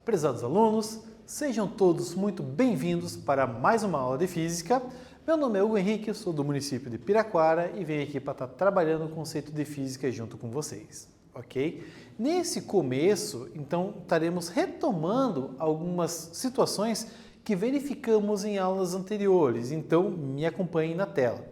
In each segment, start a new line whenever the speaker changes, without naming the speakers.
Prezados alunos, sejam todos muito bem-vindos para mais uma aula de Física. Meu nome é Hugo Henrique, eu sou do município de Piraquara e venho aqui para estar trabalhando o conceito de Física junto com vocês, ok? Nesse começo, então, estaremos retomando algumas situações que verificamos em aulas anteriores, então me acompanhem na tela.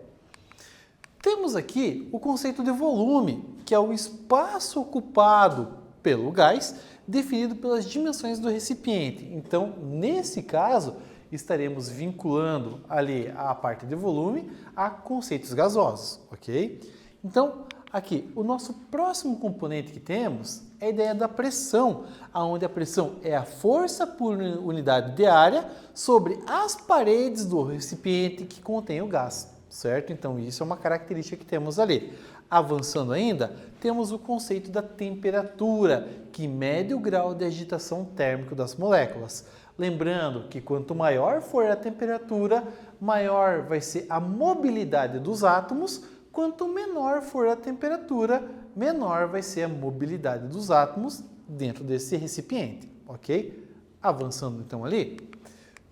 Temos aqui o conceito de volume, que é o espaço ocupado pelo gás definido pelas dimensões do recipiente. Então, nesse caso, estaremos vinculando ali a parte de volume a conceitos gasosos, ok? Então, aqui, o nosso próximo componente que temos é a ideia da pressão, onde a pressão é a força por unidade de área sobre as paredes do recipiente que contém o gás, certo? Então, isso é uma característica que temos ali. Avançando ainda, temos o conceito da temperatura, que mede o grau de agitação térmico das moléculas. Lembrando que quanto maior for a temperatura, maior vai ser a mobilidade dos átomos, quanto menor for a temperatura, menor vai ser a mobilidade dos átomos dentro desse recipiente, ok? Avançando então ali,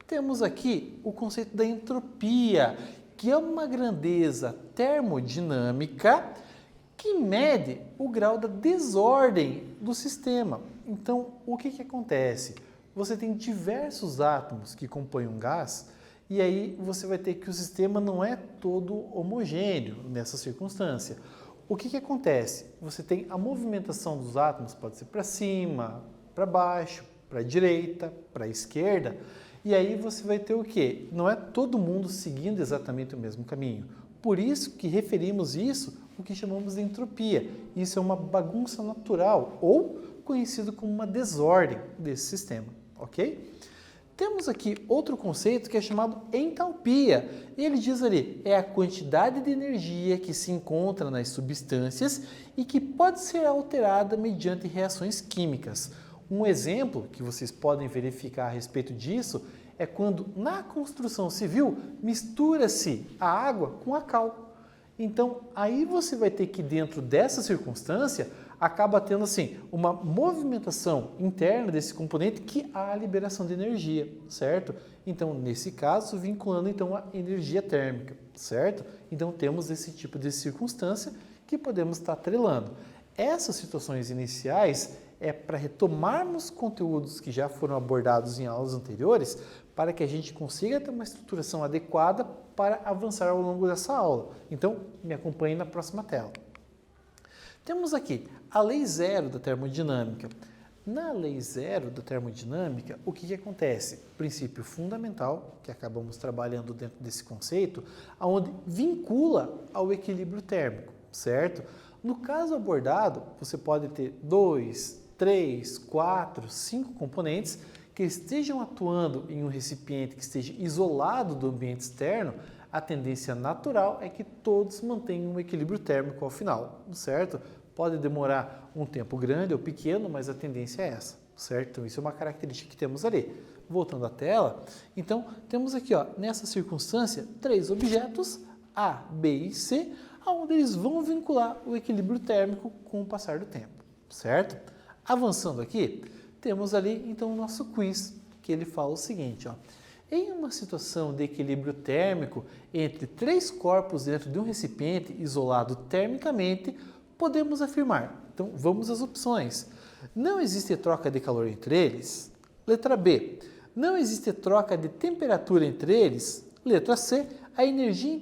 temos aqui o conceito da entropia, que é uma grandeza termodinâmica que mede o grau da desordem do sistema. Então, o que acontece? Você tem diversos átomos que compõem um gás e aí você vai ter que o sistema não é todo homogêneo nessa circunstância. O que acontece? Você tem a movimentação dos átomos, pode ser para cima, para baixo, para a direita, para a esquerda, e aí você vai ter o quê? Não é todo mundo seguindo exatamente o mesmo caminho. Por isso que referimos isso o que chamamos de entropia. Isso é uma bagunça natural ou conhecido como uma desordem desse sistema, ok? Temos aqui outro conceito que é chamado entalpia. Ele diz ali, é a quantidade de energia que se encontra nas substâncias e que pode ser alterada mediante reações químicas. Um exemplo que vocês podem verificar a respeito disso é quando na construção civil mistura-se a água com a cal. Então, aí você vai ter que, dentro dessa circunstância, acaba tendo assim uma movimentação interna desse componente que há a liberação de energia, certo? Então, nesse caso, vinculando então a energia térmica, certo? Então, temos esse tipo de circunstância que podemos estar atrelando. Essas situações iniciais é para retomarmos conteúdos que já foram abordados em aulas anteriores, para que a gente consiga ter uma estruturação adequada para avançar ao longo dessa aula. Então, me acompanhe na próxima tela. Temos aqui a lei zero da termodinâmica. Na lei zero da termodinâmica, o que acontece? Princípio fundamental, que acabamos trabalhando dentro desse conceito, onde vincula ao equilíbrio térmico, certo? No caso abordado, você pode ter 2, 3, 4, 5 componentes que estejam atuando em um recipiente que esteja isolado do ambiente externo. A tendência natural é que todos mantenham um equilíbrio térmico ao final, certo? Pode demorar um tempo grande ou pequeno, mas a tendência é essa, certo? Então, isso é uma característica que temos ali. Voltando à tela, então, temos aqui, ó, nessa circunstância, 3 objetos, A, B e C, onde eles vão vincular o equilíbrio térmico com o passar do tempo, certo? Avançando aqui, temos ali, então, o nosso quiz, que ele fala o seguinte, ó. Em uma situação de equilíbrio térmico entre 3 corpos dentro de um recipiente isolado termicamente, podemos afirmar. Então, vamos às opções. Não existe troca de calor entre eles? Letra B. Não existe troca de temperatura entre eles? Letra C. A energia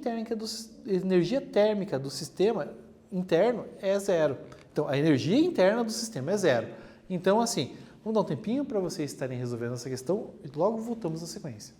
térmica do sistema interno é zero. Então, a energia interna do sistema é zero. Então, assim, vamos dar um tempinho para vocês estarem resolvendo essa questão e logo voltamos na sequência.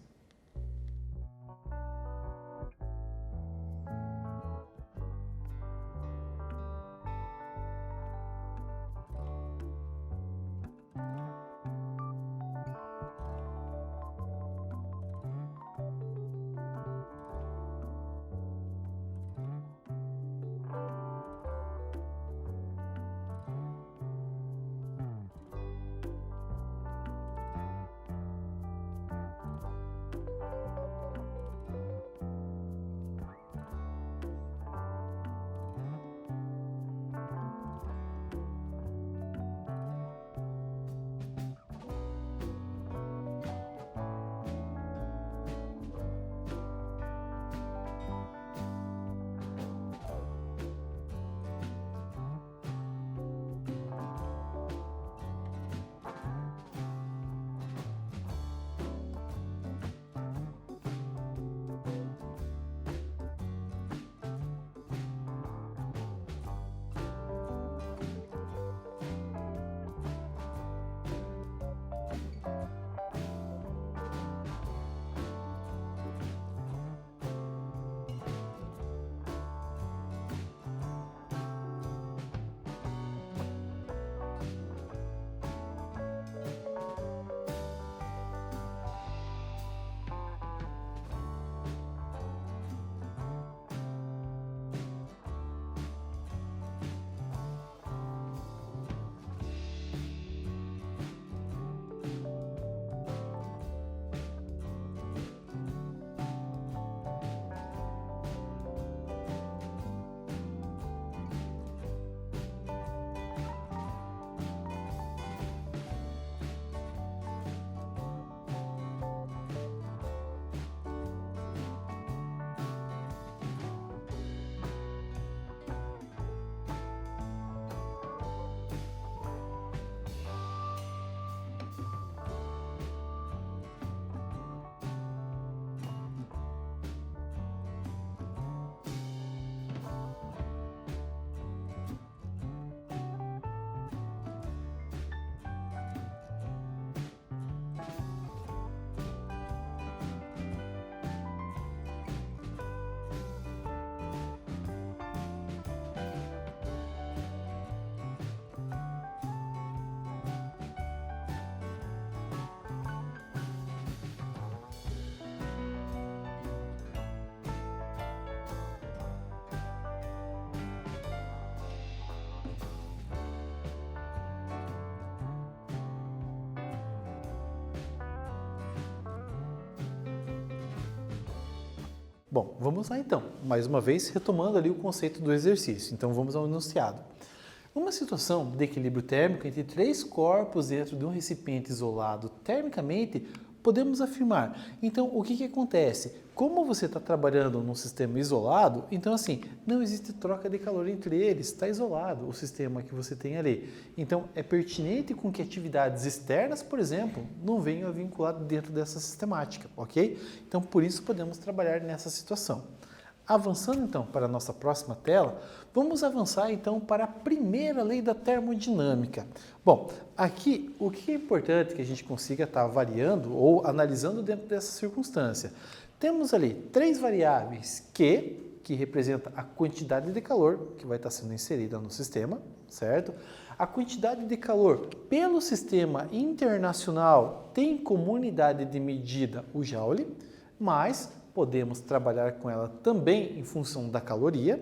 Bom, vamos lá então. Mais uma vez, retomando ali o conceito do exercício. Então, vamos ao enunciado. Uma situação de equilíbrio térmico entre três corpos dentro de um recipiente isolado termicamente, podemos afirmar. Então, o que acontece? Como você está trabalhando num sistema isolado, então assim, não existe troca de calor entre eles, está isolado o sistema que você tem ali. Então, é pertinente com que atividades externas, por exemplo, não venham a vincular dentro dessa sistemática, ok? Então, por isso podemos trabalhar nessa situação. Avançando então para a nossa próxima tela, vamos avançar então para a primeira lei da termodinâmica. Bom, aqui o que é importante que a gente consiga estar avaliando ou analisando dentro dessa circunstância? Temos ali três variáveis que representa a quantidade de calor que vai estar sendo inserida no sistema, certo? A quantidade de calor pelo sistema internacional tem como unidade de medida o Joule, mas podemos trabalhar com ela também em função da caloria.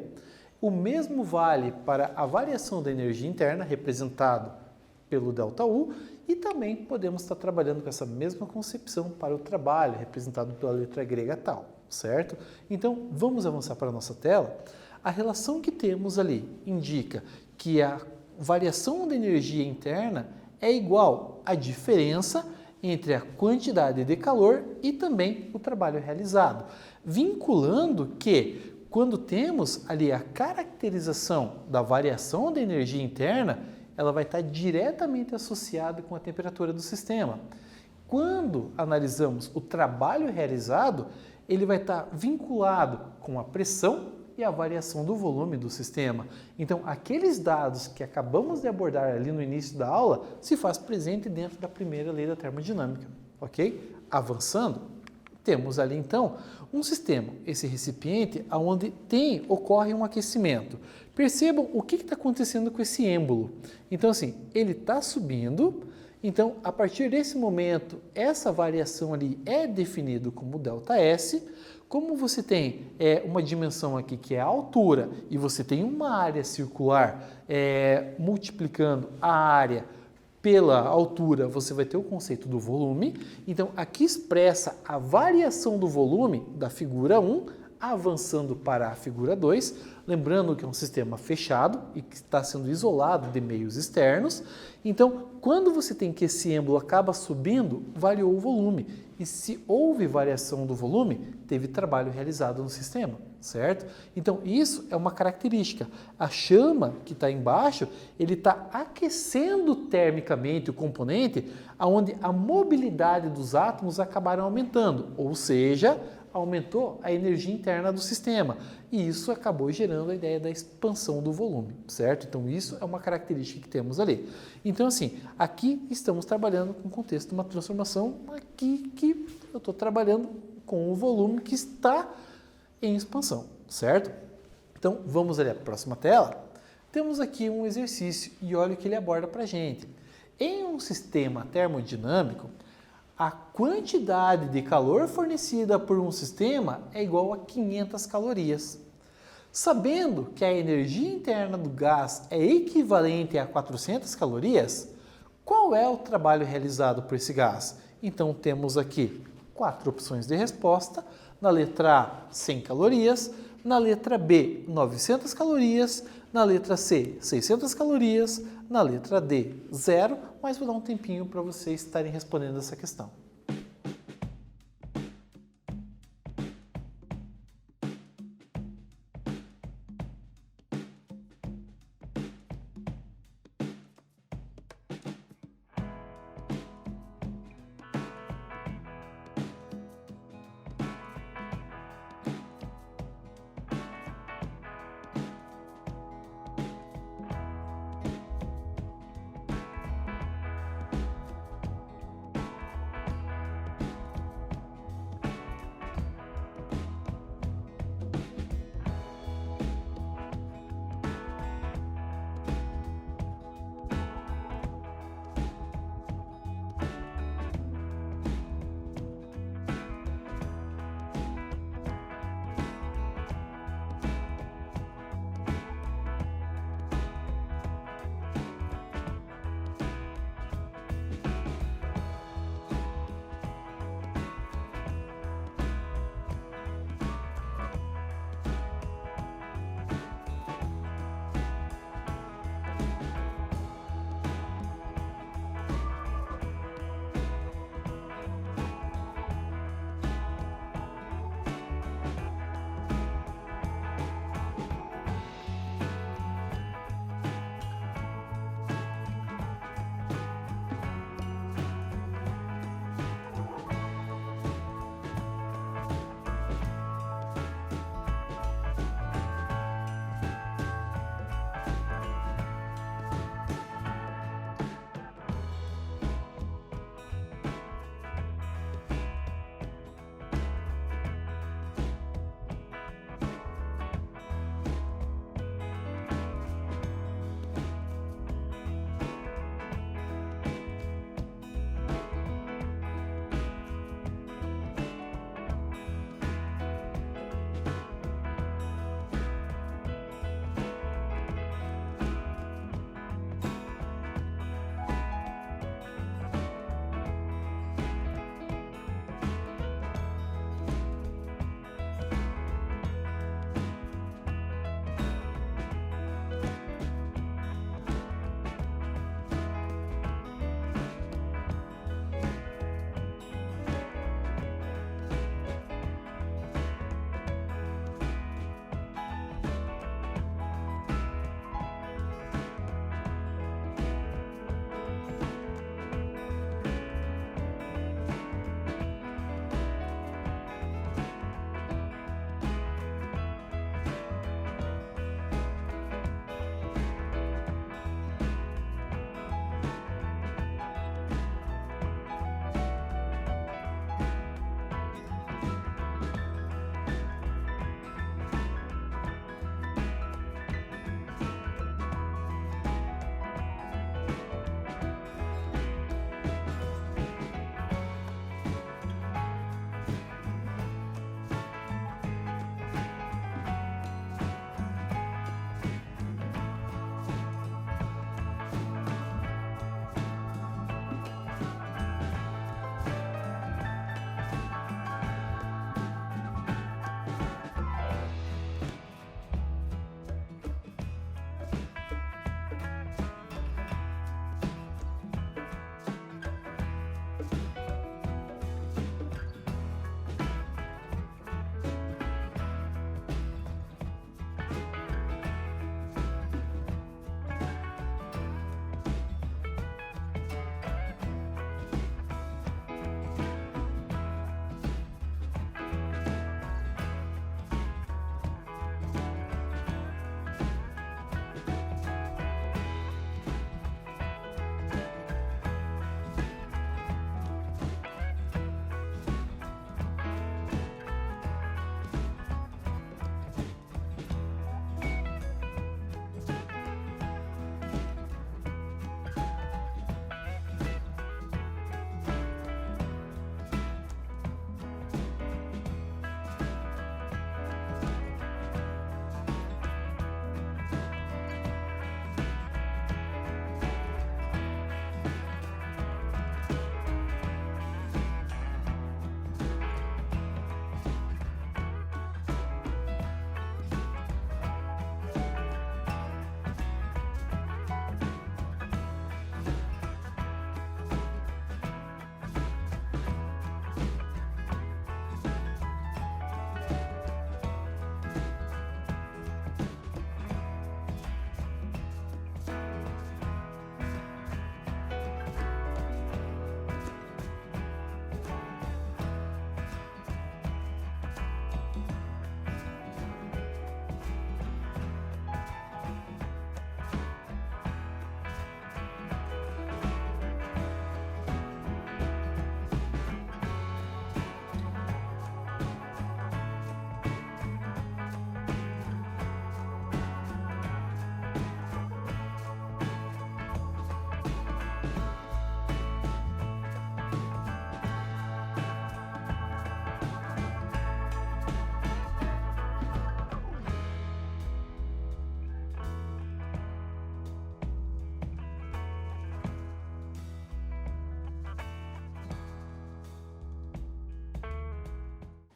O mesmo vale para a variação da energia interna, representado pelo ΔU, e também podemos estar trabalhando com essa mesma concepção para o trabalho, representado pela letra grega tal, certo? Então, vamos avançar para a nossa tela. A relação que temos ali indica que a variação da energia interna é igual à diferença entre a quantidade de calor e também o trabalho realizado, vinculando que quando temos ali a caracterização da variação da energia interna, ela vai estar diretamente associada com a temperatura do sistema. Quando analisamos o trabalho realizado, ele vai estar vinculado com a pressão e a variação do volume do sistema. Então, aqueles dados que acabamos de abordar ali no início da aula se faz presente dentro da primeira lei da termodinâmica, ok? Avançando, temos ali então um sistema, esse recipiente, onde ocorre um aquecimento. Percebam o que está acontecendo com esse êmbolo. Então, assim, ele está subindo. Então, a partir desse momento, essa variação ali é definida como ΔS. Como você tem uma dimensão aqui que é a altura e você tem uma área circular multiplicando a área pela altura, você vai ter o conceito do volume. Então, aqui expressa a variação do volume da figura 1, avançando para a figura 2, lembrando que é um sistema fechado e que está sendo isolado de meios externos. Então, quando você tem que esse êmbolo acaba subindo, variou o volume. E se houve variação do volume, teve trabalho realizado no sistema, certo? Então, isso é uma característica. A chama que está embaixo, ele está aquecendo termicamente o componente, onde a mobilidade dos átomos acabaram aumentando, ou seja, aumentou a energia interna do sistema e isso acabou gerando a ideia da expansão do volume, certo? Então isso é uma característica que temos ali. Então assim, aqui estamos trabalhando com o contexto de uma transformação aqui que eu estou trabalhando com o volume que está em expansão, certo? Então vamos ali à próxima tela. Temos aqui um exercício e olha o que ele aborda para a gente. Em um sistema termodinâmico, a quantidade de calor fornecida por um sistema é igual a 500 calorias. Sabendo que a energia interna do gás é equivalente a 400 calorias, qual é o trabalho realizado por esse gás? Então temos aqui 4 opções de resposta. Na letra A, 100 calorias, na letra B, 900 calorias, na letra C, 600 calorias, na letra D, 0, mas vou dar um tempinho para vocês estarem respondendo essa questão.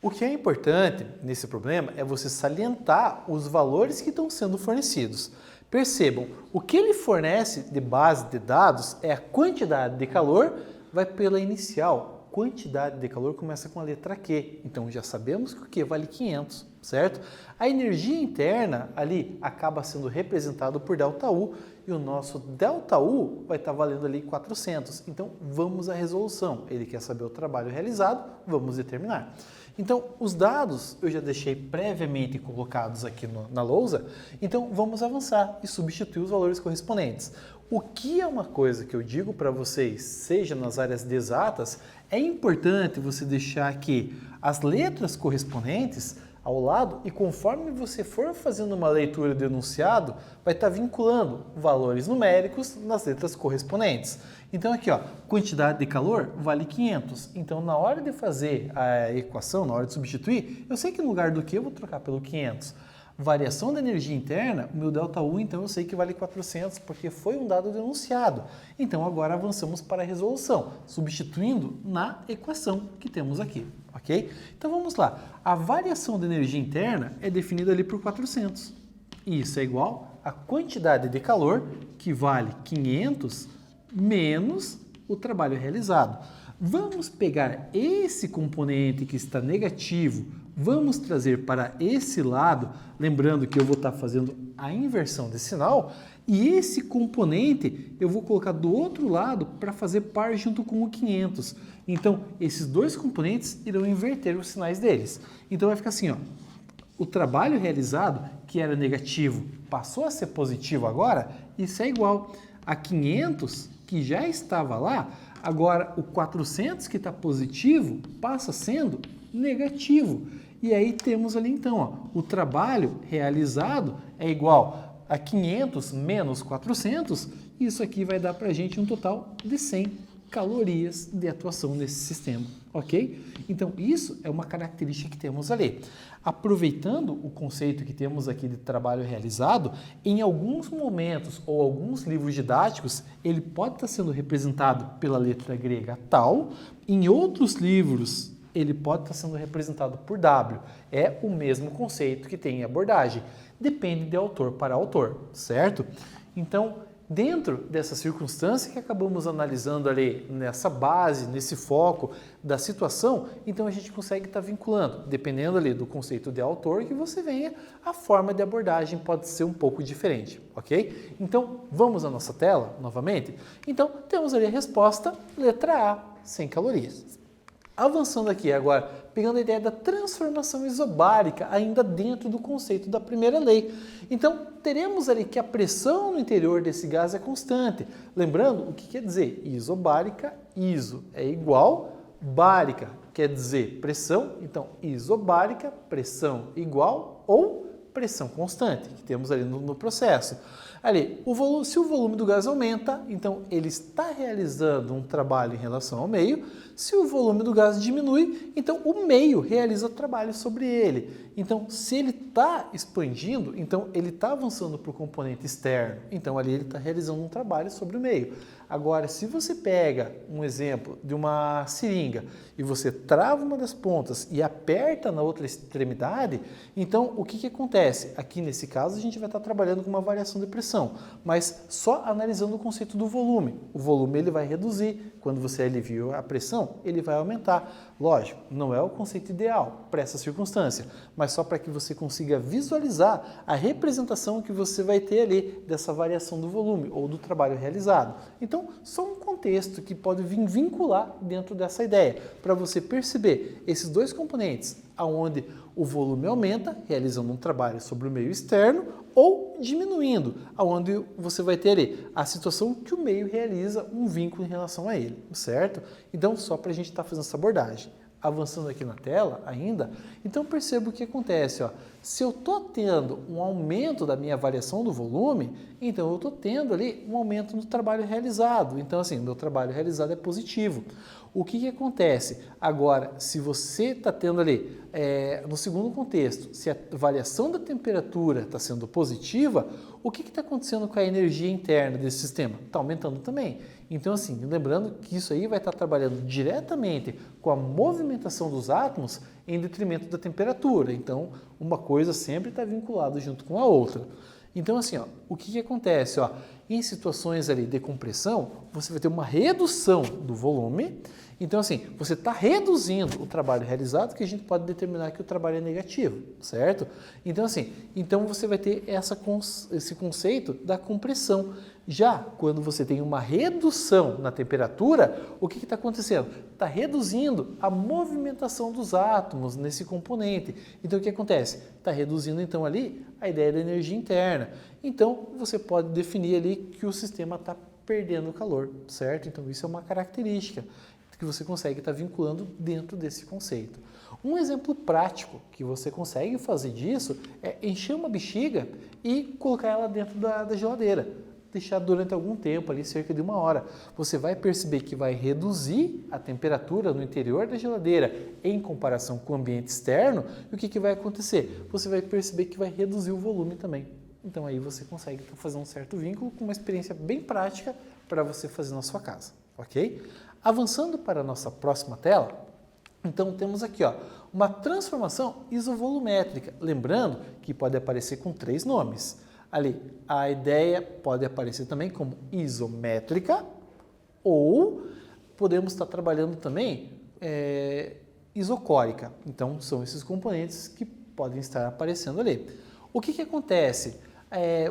O que é importante nesse problema é você salientar os valores que estão sendo fornecidos. Percebam, o que ele fornece de base de dados é a quantidade de calor, vai pela inicial. Quantidade de calor começa com a letra Q, então já sabemos que o Q vale 500, certo? A energia interna ali acaba sendo representado por ΔU e o nosso ΔU vai estar valendo ali 400. Então vamos à resolução, ele quer saber o trabalho realizado, vamos determinar. Então, os dados eu já deixei previamente colocados aqui na lousa, então vamos avançar e substituir os valores correspondentes. O que é uma coisa que eu digo para vocês, seja nas áreas de exatas, é importante você deixar aqui as letras correspondentes ao lado e conforme você for fazendo uma leitura do enunciado, vai estar vinculando valores numéricos nas letras correspondentes. Então aqui, ó, quantidade de calor vale 500. Então na hora de fazer a equação, na hora de substituir, eu sei que no lugar do que eu vou trocar pelo 500. Variação da energia interna, o meu ΔU, então eu sei que vale 400 porque foi um dado denunciado. Então agora avançamos para a resolução, substituindo na equação que temos aqui, ok? Então vamos lá, a variação da energia interna é definida ali por 400. Isso é igual à quantidade de calor, que vale 500 menos o trabalho realizado. Vamos pegar esse componente que está negativo, vamos trazer para esse lado, lembrando que eu vou estar fazendo a inversão desse sinal, e esse componente eu vou colocar do outro lado para fazer par junto com o 500. Então, esses dois componentes irão inverter os sinais deles. Então, vai ficar assim, ó, o trabalho realizado, que era negativo, passou a ser positivo agora, isso é igual a 500, que já estava lá. Agora, o 400 que está positivo passa sendo negativo. E aí temos ali então, ó, o trabalho realizado é igual a 500 menos 400. Isso aqui vai dar para a gente um total de 100 calorias de atuação nesse sistema, ok? Então, isso é uma característica que temos ali. Aproveitando o conceito que temos aqui de trabalho realizado, em alguns momentos ou alguns livros didáticos, ele pode estar sendo representado pela letra grega tal, em outros livros ele pode estar sendo representado por W. É o mesmo conceito que tem em abordagem. Depende de autor para autor, certo? Então, dentro dessa circunstância que acabamos analisando ali nessa base, nesse foco da situação, então a gente consegue estar vinculando, dependendo ali do conceito de autor que você venha, a forma de abordagem pode ser um pouco diferente, ok? Então, vamos à nossa tela novamente? Então, temos ali a resposta, letra A, 100 calorias. Avançando aqui agora, pegando a ideia da transformação isobárica ainda dentro do conceito da primeira lei. Então, teremos ali que a pressão no interior desse gás é constante. Lembrando, o que quer dizer? Isobárica, iso é igual, bárica quer dizer pressão, então isobárica, pressão igual ou pressão constante, que temos ali no processo. Ali, se o volume do gás aumenta, então ele está realizando um trabalho em relação ao meio. Se o volume do gás diminui, então o meio realiza o trabalho sobre ele. Então, se ele está expandindo, então ele está avançando para o componente externo. Então, ali ele está realizando um trabalho sobre o meio. Agora, se você pega um exemplo de uma seringa e você trava uma das pontas e aperta na outra extremidade, então o que acontece? Aqui nesse caso a gente vai estar trabalhando com uma variação de pressão, mas só analisando o conceito do volume. O volume ele vai reduzir, quando você alivia a pressão, ele vai aumentar. Lógico, não é o conceito ideal para essa circunstância, mas só para que você consiga visualizar a representação que você vai ter ali dessa variação do volume ou do trabalho realizado. Então, só um contexto que pode vir vincular dentro dessa ideia, para você perceber esses dois componentes, aonde o volume aumenta, realizando um trabalho sobre o meio externo, ou diminuindo, aonde você vai ter ali a situação que o meio realiza um vínculo em relação a ele, certo? Então, só para a gente estar fazendo essa abordagem. Avançando aqui na tela ainda, então perceba o que acontece, ó. Se eu estou tendo um aumento da minha variação do volume, então eu estou tendo ali um aumento do trabalho realizado. Então, assim, meu trabalho realizado é positivo. O que acontece? Agora, se você está tendo ali, no segundo contexto, se a variação da temperatura está sendo positiva, o que está acontecendo com a energia interna desse sistema? Está aumentando também. Então, assim, lembrando que isso aí vai estar trabalhando diretamente com a movimentação dos átomos em detrimento da temperatura. Então, uma coisa sempre está vinculada junto com a outra. Então, assim, ó, o que acontece? Ó, em situações ali de compressão, você vai ter uma redução do volume. Então, assim, você está reduzindo o trabalho realizado, que a gente pode determinar que o trabalho é negativo, certo? Então, assim, então você vai ter esse conceito da compressão. Já quando você tem uma redução na temperatura, o que está acontecendo? Está reduzindo a movimentação dos átomos nesse componente. Então, o que acontece? Está reduzindo, então, ali a ideia da energia interna. Então, você pode definir ali que o sistema está perdendo calor, certo? Então, isso é uma característica que você consegue estar vinculando dentro desse conceito. Um exemplo prático que você consegue fazer disso é encher uma bexiga e colocar ela dentro da geladeira. Deixar durante algum tempo, ali cerca de 1 hora. Você vai perceber que vai reduzir a temperatura no interior da geladeira em comparação com o ambiente externo. E o que vai acontecer? Você vai perceber que vai reduzir o volume também. Então aí você consegue fazer um certo vínculo com uma experiência bem prática para você fazer na sua casa, ok? Avançando para a nossa próxima tela, então temos aqui ó, uma transformação isovolumétrica. Lembrando que pode aparecer com 3 nomes. Ali, a ideia pode aparecer também como isométrica ou podemos estar trabalhando também isocórica. Então, são esses componentes que podem estar aparecendo ali. O que acontece?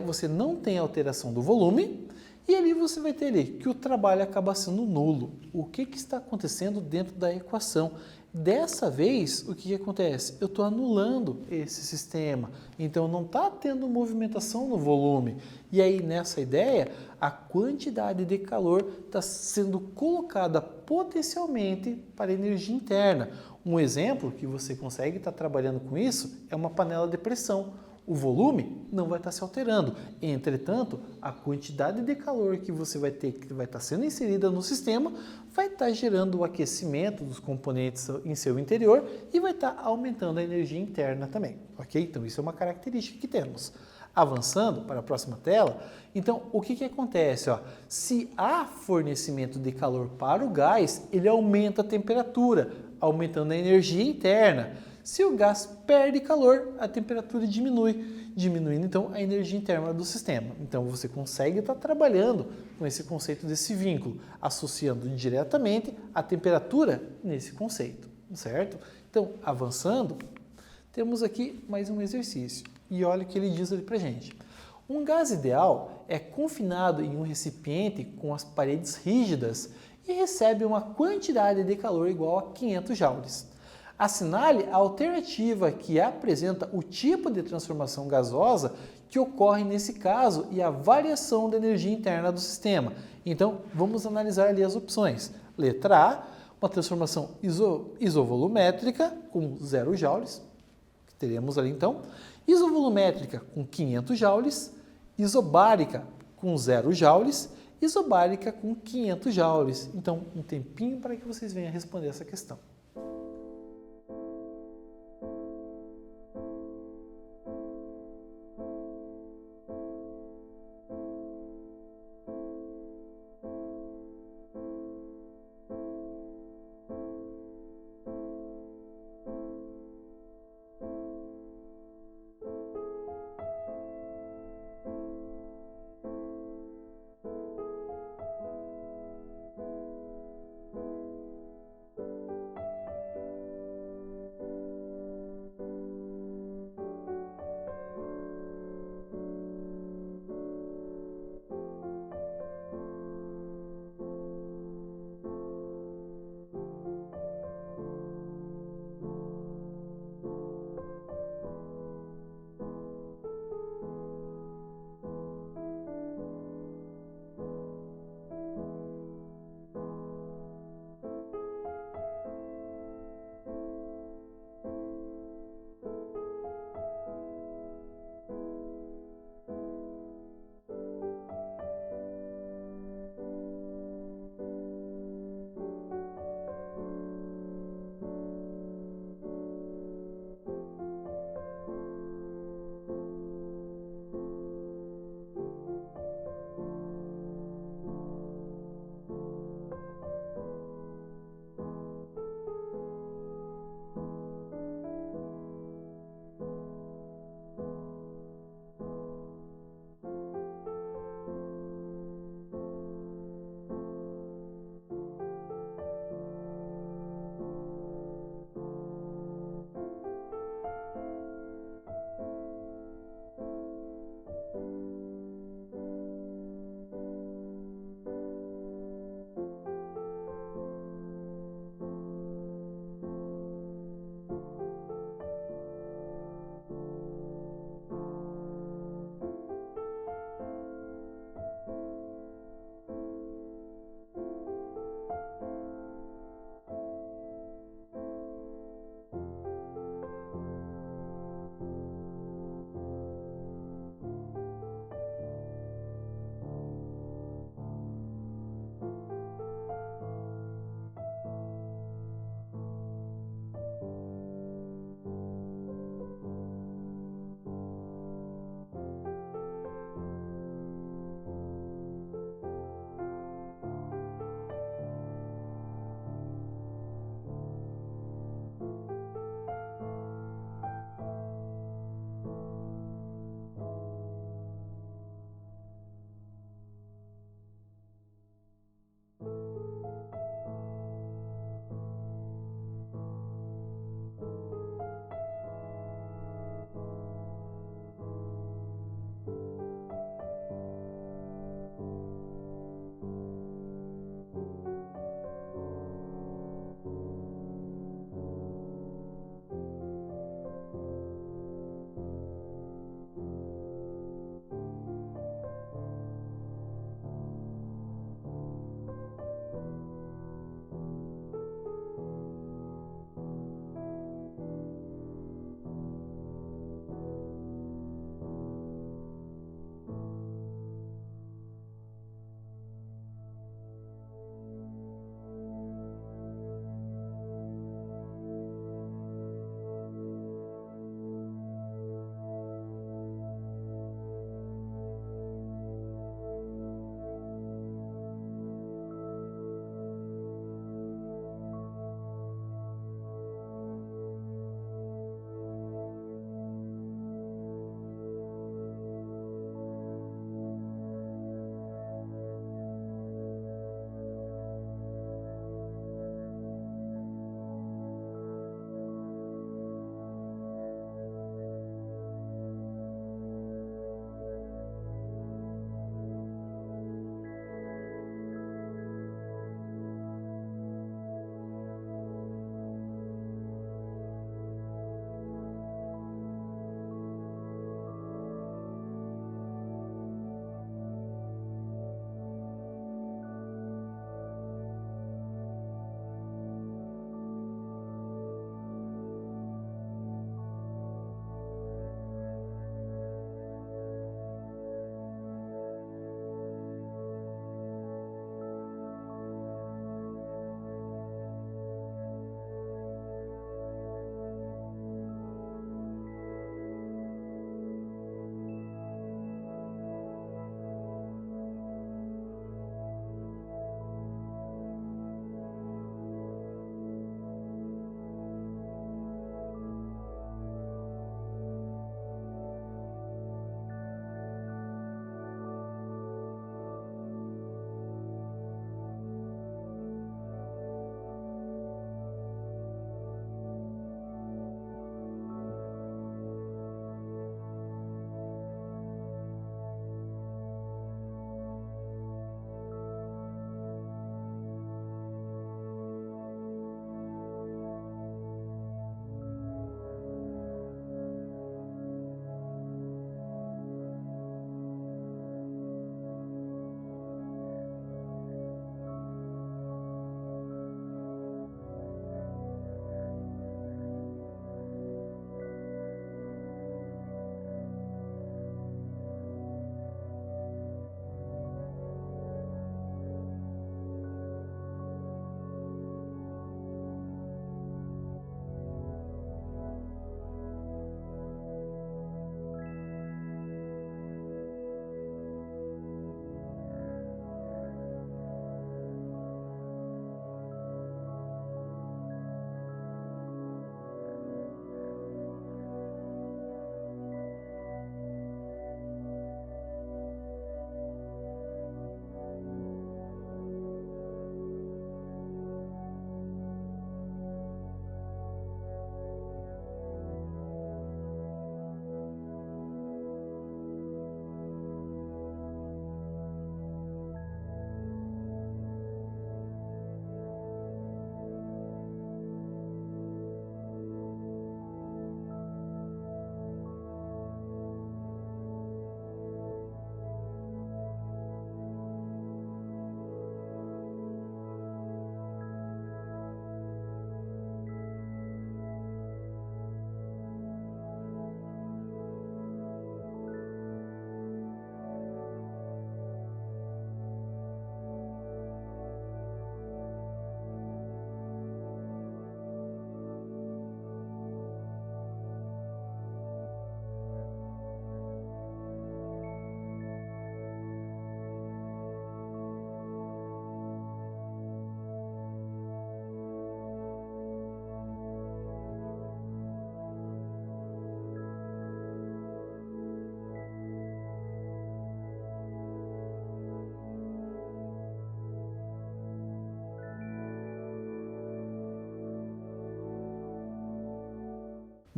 Você não tem alteração do volume e ali você vai ter ali que o trabalho acaba sendo nulo. O que está acontecendo dentro da equação? Dessa vez, o que acontece? Eu estou anulando esse sistema, então não está tendo movimentação no volume. E aí, nessa ideia, a quantidade de calor está sendo colocada potencialmente para energia interna. Um exemplo que você consegue estar trabalhando com isso é uma panela de pressão. O volume não vai estar se alterando, entretanto, a quantidade de calor que você vai ter, que vai estar sendo inserida no sistema, vai estar gerando o aquecimento dos componentes em seu interior e vai estar aumentando a energia interna também, ok? Então, isso é uma característica que temos. Avançando para a próxima tela, então, o que acontece? Ó? Se há fornecimento de calor para o gás, ele aumenta a temperatura, aumentando a energia interna. Se o gás perde calor, a temperatura diminui, diminuindo então a energia interna do sistema. Então você consegue estar trabalhando com esse conceito desse vínculo, associando diretamente a temperatura nesse conceito, certo? Então, avançando, temos aqui mais um exercício. E olha o que ele diz ali pra gente. Um gás ideal é confinado em um recipiente com as paredes rígidas e recebe uma quantidade de calor igual a 500 joules. Assinale a alternativa que apresenta o tipo de transformação gasosa que ocorre nesse caso e a variação da energia interna do sistema. Então, vamos analisar ali as opções. Letra A, uma transformação isovolumétrica com 0 joules, que teremos ali então. Isovolumétrica com 500 joules, isobárica com 0 joules, isobárica com 500 joules. Então, um tempinho para que vocês venham responder essa questão.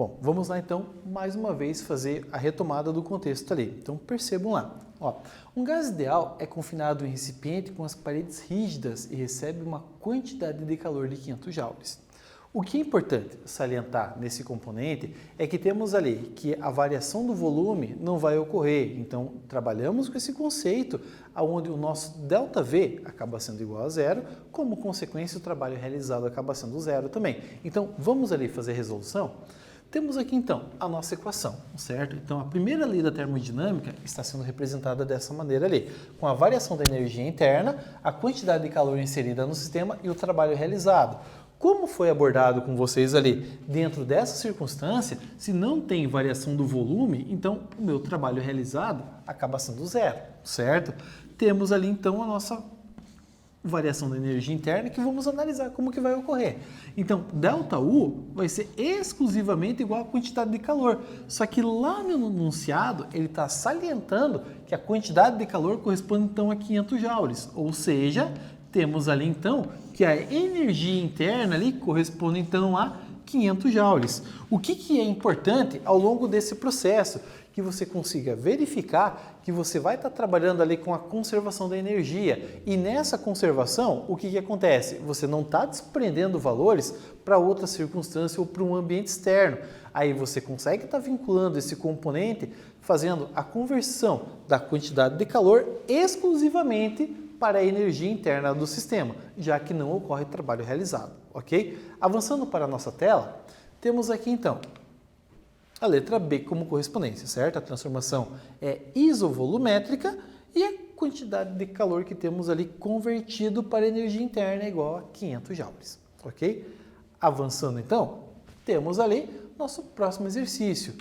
Bom, vamos lá então, mais uma vez, fazer a retomada do contexto ali. Então, percebam lá. Ó, um gás ideal é confinado em um recipiente com as paredes rígidas e recebe uma quantidade de calor de 500 joules. O que é importante salientar nesse componente é que temos ali que a variação do volume não vai ocorrer. Então, trabalhamos com esse conceito onde o nosso ΔV acaba sendo igual a zero, como consequência o trabalho realizado acaba sendo zero também. Então, vamos ali fazer a resolução? Temos aqui então a nossa equação, certo? Então a primeira lei da termodinâmica está sendo representada dessa maneira ali, com a variação da energia interna, a quantidade de calor inserida no sistema e o trabalho realizado. Como foi abordado com vocês ali, dentro dessa circunstância, se não tem variação do volume, então o meu trabalho realizado acaba sendo zero, certo? Temos ali então a nossa variação da energia interna que vamos analisar como que vai ocorrer. Então, ΔU vai ser exclusivamente igual à quantidade de calor, só que lá no enunciado ele está salientando que a quantidade de calor corresponde então a 500 joules, ou seja, temos ali então que a energia interna ali corresponde então a 500 joules. O que é importante ao longo desse processo? Que você consiga verificar que você vai estar trabalhando ali com a conservação da energia. E nessa conservação, o que acontece? Você não está desprendendo valores para outra circunstância ou para um ambiente externo. Aí você consegue estar vinculando esse componente, fazendo a conversão da quantidade de calor exclusivamente para a energia interna do sistema, já que não ocorre trabalho realizado, ok? Avançando para a nossa tela, temos aqui então a letra B como correspondência, certo? A transformação é isovolumétrica e a quantidade de calor que temos ali convertido para energia interna é igual a 500 joules, ok? Avançando então, temos ali nosso próximo exercício.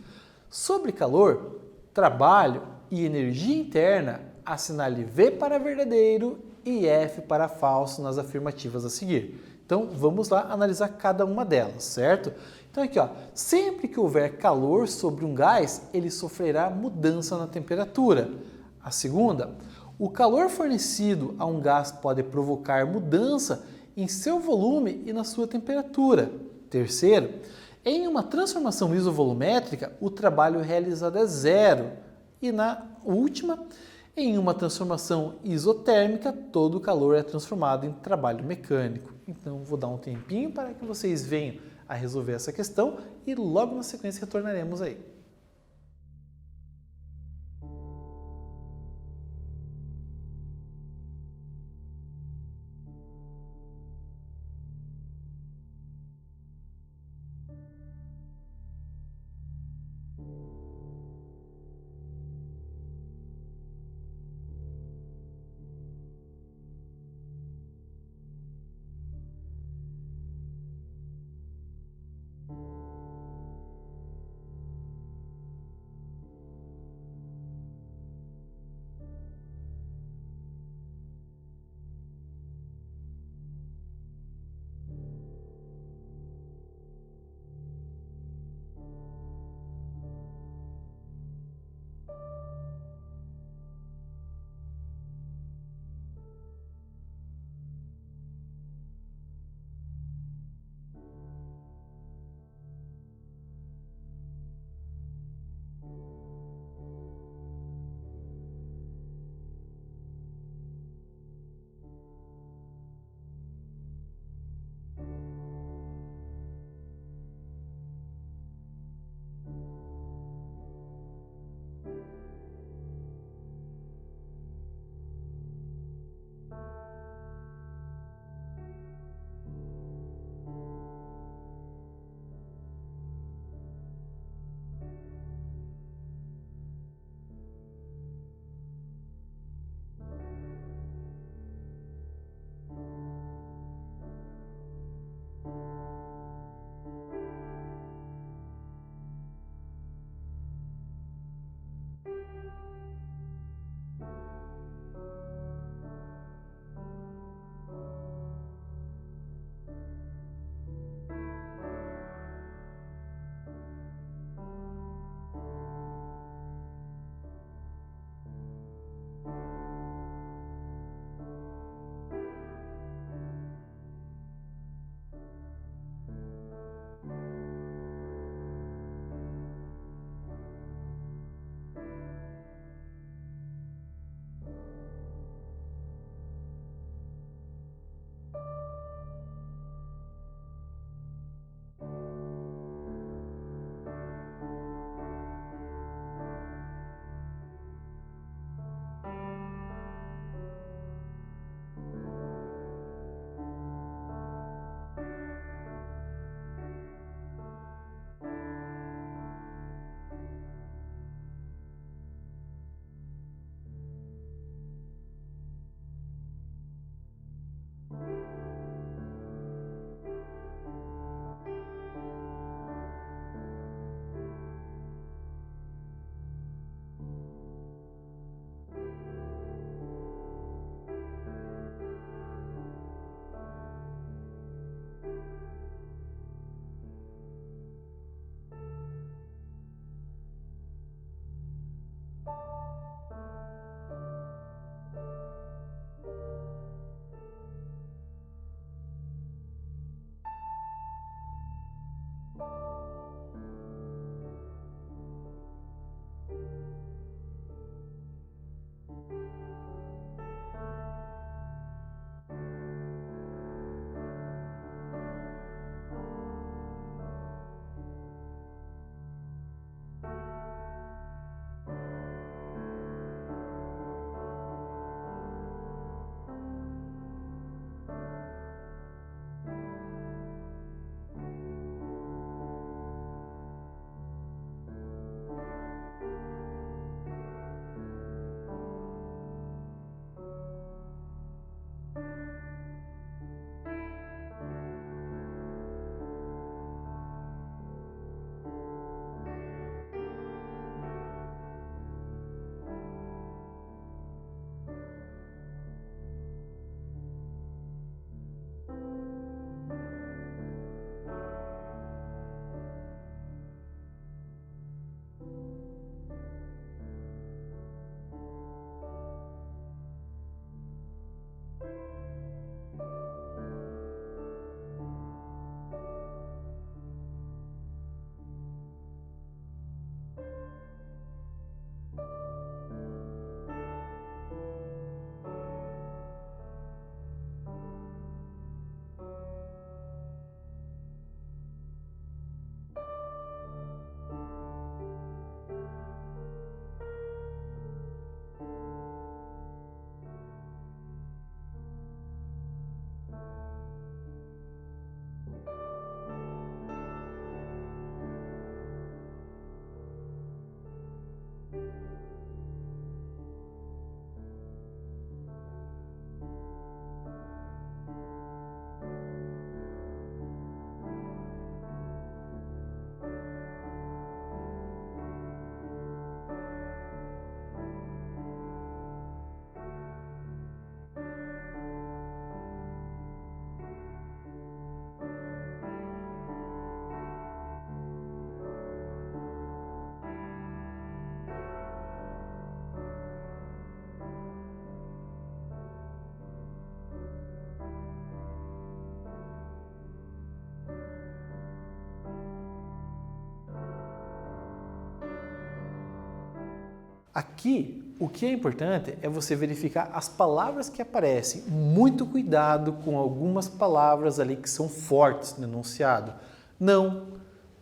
Sobre calor, trabalho e energia interna, assinale V para verdadeiro e F para falso nas afirmativas a seguir. Então, vamos lá analisar cada uma delas, certo? Então, aqui, ó, sempre que houver calor sobre um gás, ele sofrerá mudança na temperatura. A segunda, o calor fornecido a um gás pode provocar mudança em seu volume e na sua temperatura. Terceiro, em uma transformação isovolumétrica, o trabalho realizado é zero. E na última, em uma transformação isotérmica, todo o calor é transformado em trabalho mecânico. Então, vou dar um tempinho para que vocês venham a resolver essa questão e logo na sequência retornaremos aí. Aqui, o que é importante é você verificar as palavras que aparecem. Muito cuidado com algumas palavras ali que são fortes no enunciado. Não,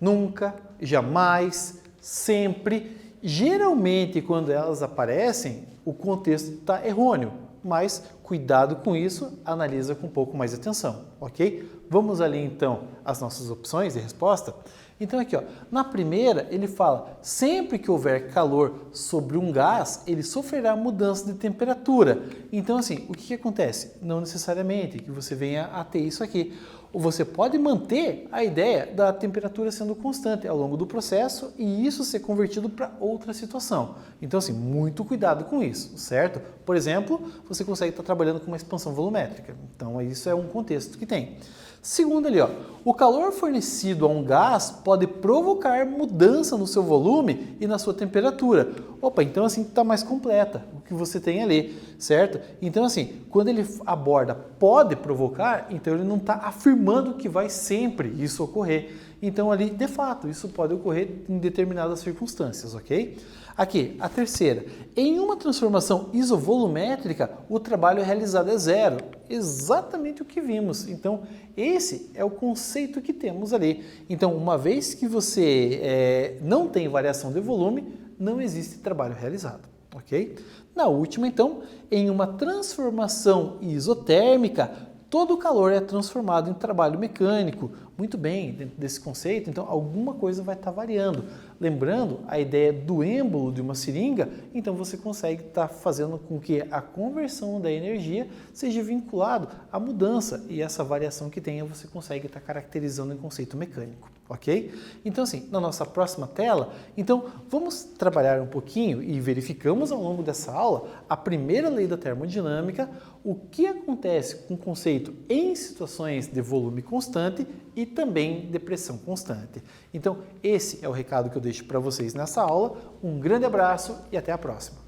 nunca, jamais, sempre. Geralmente, quando elas aparecem, o contexto está errôneo, mas cuidado com isso, analisa com um pouco mais de atenção, ok? Vamos ali então às nossas opções de resposta. Então aqui, ó, na primeira ele fala, sempre que houver calor sobre um gás, ele sofrerá mudança de temperatura. Então assim, o que acontece? Não necessariamente que você venha a ter isso aqui. Você pode manter a ideia da temperatura sendo constante ao longo do processo e isso ser convertido para outra situação. Então assim, muito cuidado com isso, certo? Por exemplo, você consegue estar trabalhando com uma expansão volumétrica. Então isso é um contexto que tem. Segundo ali, ó, o calor fornecido a um gás pode provocar mudança no seu volume e na sua temperatura. Opa, então assim está mais completa o que você tem ali, certo? Então assim, quando ele aborda pode provocar, então ele não está afirmando que vai sempre isso ocorrer. Então ali, de fato, isso pode ocorrer em determinadas circunstâncias, ok? Aqui, a terceira. Em uma transformação isovolumétrica, o trabalho realizado é zero. Exatamente o que vimos. Então, esse é o conceito que temos ali. Então, uma vez que você não tem variação de volume, não existe trabalho realizado, ok? Na última, então, em uma transformação isotérmica, todo o calor é transformado em trabalho mecânico. Muito bem, dentro desse conceito, então alguma coisa vai estar variando. Lembrando a ideia do êmbolo de uma seringa, então você consegue estar fazendo com que a conversão da energia seja vinculado à mudança e essa variação que tenha você consegue estar caracterizando em conceito mecânico, ok? Então assim, na nossa próxima tela, então vamos trabalhar um pouquinho e verificamos ao longo dessa aula a primeira lei da termodinâmica, o que acontece com o conceito em situações de volume constante e também de pressão constante. Então, esse é o recado que eu deixo para vocês nessa aula. Um grande abraço e até a próxima!